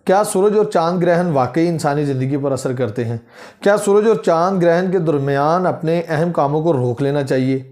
क्या सूरज और चांद ग्रहण वाकई इंसानी ज़िंदगी पर असर करते हैं? क्या सूरज और चांद ग्रहण के दरमियान अपने अहम कामों को रोक लेना चाहिए?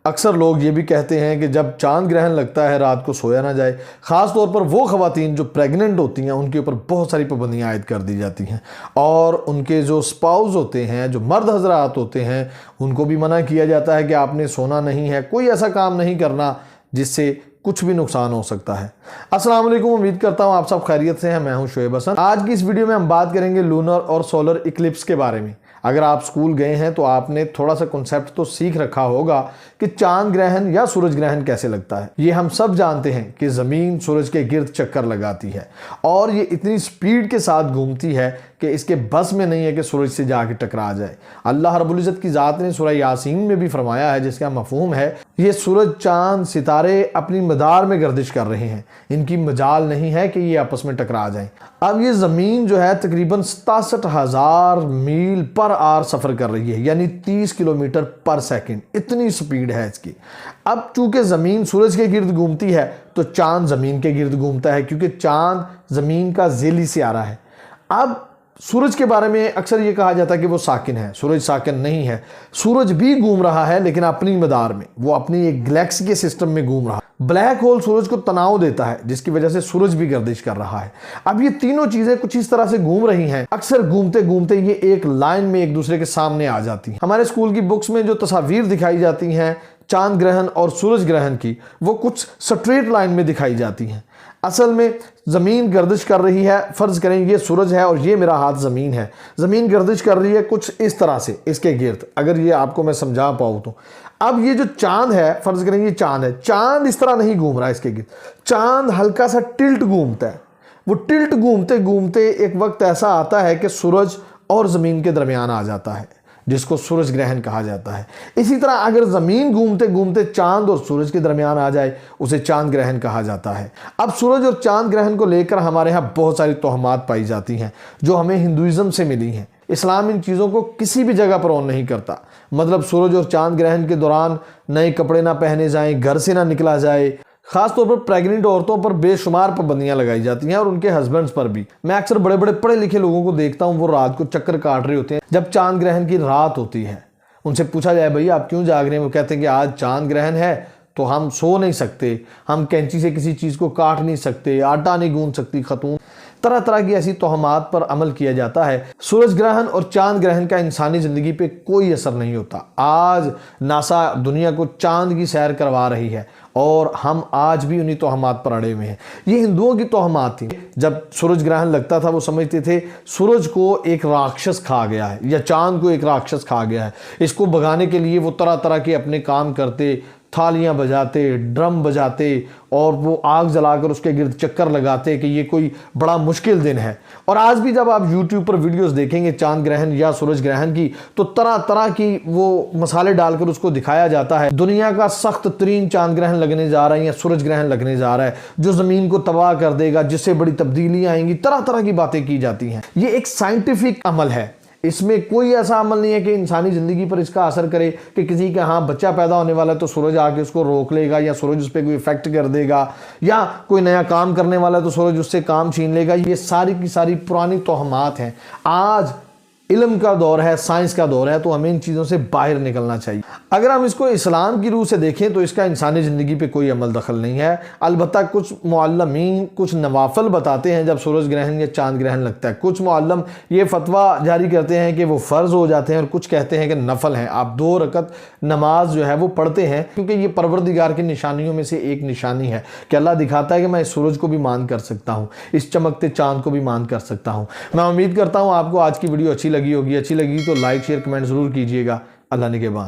अक्सर लोग ये भी कहते हैं कि जब चांद ग्रहण लगता है रात को सोया ना जाए। ख़ास तौर पर वो ख़वातीन जो प्रेग्नेंट होती हैं उनके ऊपर बहुत सारी पाबंदियाँ आयद कर दी जाती हैं और उनके जो स्पाउस होते हैं, जो मर्द हजरात होते हैं, उनको भी मना किया जाता है कि आपने सोना नहीं है, कोई ऐसा काम नहीं करना जिससे कुछ भी नुकसान हो सकता है। अस्सलाम वालेकुम, उम्मीद करता हूँ आप सब खैरियत से हैं। मैं हूँ शुएब हसन। आज की इस वीडियो में हम बात करेंगे लूनर और सोलर इक्लिप्स के बारे में। अगर आप स्कूल गए हैं तो आपने थोड़ा सा कॉन्सेप्ट तो सीख रखा होगा कि चांद ग्रहण या सूरज ग्रहण कैसे लगता है। ये हम सब जानते हैं कि ज़मीन सूरज के गिर्द चक्कर लगाती है और ये इतनी स्पीड के साथ घूमती है कि इसके बस में नहीं है कि सूरज से जाके टकरा जाए। अल्लाह रब्बुल इज़्ज़त की ज़ात ने सूरह यासीन में भी फरमाया है, जिसका मफ़हूम है ये सूरज चांद सितारे अपनी मदार में गर्दिश कर रहे हैं, इनकी मजाल नहीं है कि ये आपस में टकरा जाएं। अब ये ज़मीन जो है तकरीबन 67,000 मील पर आवर सफ़र कर रही है, यानी 30 किलोमीटर पर सेकंड, इतनी स्पीड है इसकी। अब चूंकि ज़मीन सूरज के गिर्द घूमती है तो चांद ज़मीन के गिर्द घूमता है, क्योंकि चांद ज़मीन का ज़िली सियारा है। अब सूरज के बारे में अक्सर ये कहा जाता है कि वो साकिन है। सूरज साकिन नहीं है, सूरज भी घूम रहा है लेकिन अपनी मदार में, वो अपनी एक गैलेक्सी के सिस्टम में घूम रहा है। ब्लैक होल सूरज को तनाव देता है जिसकी वजह से सूरज भी गर्दिश कर रहा है। अब ये तीनों चीजें कुछ इस तरह से घूम रही हैं, अक्सर घूमते घूमते ये एक लाइन में एक दूसरे के सामने आ जाती हैं। हमारे स्कूल की बुक्स में जो तस्वीर दिखाई जाती हैं चांद ग्रहण और सूरज ग्रहण की, वो कुछ स्ट्रेट लाइन में दिखाई जाती हैं। असल में ज़मीन गर्दिश कर रही है, फ़र्ज़ करें ये सूरज है और ये मेरा हाथ ज़मीन है। ज़मीन गर्दिश कर रही है कुछ इस तरह से इसके गिर्द, अगर ये आपको मैं समझा पाऊँ तो। अब ये जो चांद है, फ़र्ज़ करें ये चांद है, चांद इस तरह नहीं घूम रहा है इसके गिर्द, चांद हल्का सा टिल्ट घूमता है। वो टिल्ट घूमते घूमते एक वक्त ऐसा आता है कि सूरज और ज़मीन के दरमियान आ जाता है, जिसको सूरज ग्रहण कहा जाता है। इसी तरह अगर ज़मीन घूमते घूमते चांद और सूरज के दरमियान आ जाए, उसे चांद ग्रहण कहा जाता है। अब सूरज और चांद ग्रहण को लेकर हमारे यहाँ बहुत सारी तोहमात पाई जाती हैं जो हमें हिंदुइज़्म से मिली हैं। इस्लाम इन चीज़ों को किसी भी जगह पर ऑन नहीं करता। मतलब सूरज और चांद ग्रहण के दौरान नए कपड़े ना पहने जाएं, घर से ना निकला जाए। खास तौर पर प्रेग्नेंट औरतों पर बेशुमार पाबंदियां लगाई जाती हैं और उनके हस्बैंड्स पर भी। मैं अक्सर बड़े बड़े पढ़े लिखे लोगों को देखता हूं, वो रात को चक्कर काट रहे होते हैं जब चांद ग्रहण की रात होती है। उनसे पूछा जाए भाई आप क्यों जाग रहे हैं, वो कहते हैं कि आज चांद ग्रहण है तो हम सो नहीं सकते, हम कैंची से किसी चीज़ को काट नहीं सकते, आटा नहीं गूंद सकती खतून। तरह तरह की ऐसी तोहमात पर अमल किया जाता है। सूरज ग्रहण और चांद ग्रहण का इंसानी ज़िंदगी पे कोई असर नहीं होता। आज नासा दुनिया को चांद की सैर करवा रही है और हम आज भी उन्हीं तोहमात पर अड़े हुए हैं। ये हिंदुओं की तोहमात थी। जब सूरज ग्रहण लगता था वो समझते थे सूरज को एक राक्षस खा गया है या चांद को एक राक्षस खा गया है। इसको भगाने के लिए वो तरह तरह के अपने काम करते, थालियां बजाते, ड्रम बजाते और वो आग जलाकर उसके गिर्द चक्कर लगाते कि ये कोई बड़ा मुश्किल दिन है। और आज भी जब आप YouTube पर वीडियोस देखेंगे चांद ग्रहण या सूरज ग्रहण की, तो तरह तरह की वो मसाले डालकर उसको दिखाया जाता है। दुनिया का सख्त तरीन चांद ग्रहण लगने जा रहा है या सूरज ग्रहण लगने जा रहा है जो ज़मीन को तबाह कर देगा, जिससे बड़ी तब्दीलियाँ आएंगी, तरह तरह की बातें की जाती हैं। ये एक साइंटिफिक अमल है, इसमें कोई ऐसा अमल नहीं है कि इंसानी ज़िंदगी पर इसका असर करे कि किसी का हाँ बच्चा पैदा होने वाला है तो सूरज आके उसको रोक लेगा या सूरज उस पर कोई इफेक्ट कर देगा, या कोई नया काम करने वाला है तो सूरज उससे काम छीन लेगा। ये सारी की सारी पुरानी तोहमात हैं। आज इल्म का दौर है, साइंस का दौर है, तो हमें इन चीज़ों से बाहर निकलना चाहिए। अगर हम इसको इस्लाम की रूह से देखें तो इसका इंसानी ज़िंदगी पे कोई अमल दखल नहीं है। अलबत्ता कुछ मुअल्लिमीन कुछ नवाफिल बताते हैं जब सूरज ग्रहण या चांद ग्रहण लगता है। कुछ मुअल्लिम ये फतवा जारी करते हैं कि वो फ़र्ज़ हो जाते हैं और कुछ कहते हैं कि नफल हैं। आप 2 रकत नमाज जो है वो पढ़ते हैं, क्योंकि ये परवरदिगार की निशानियों में से एक निशानी है कि अल्लाह दिखाता है कि मैं इस सूरज को भी मान कर सकता हूँ, इस चमकते चांद को भी मान कर सकता हूँ। मैं उम्मीद करता हूँ आपको आज की वीडियो अच्छी लगी होगी। अच्छी लगी तो लाइक शेयर कमेंट ज़रूर कीजिएगा। अल्लाह निगहबान।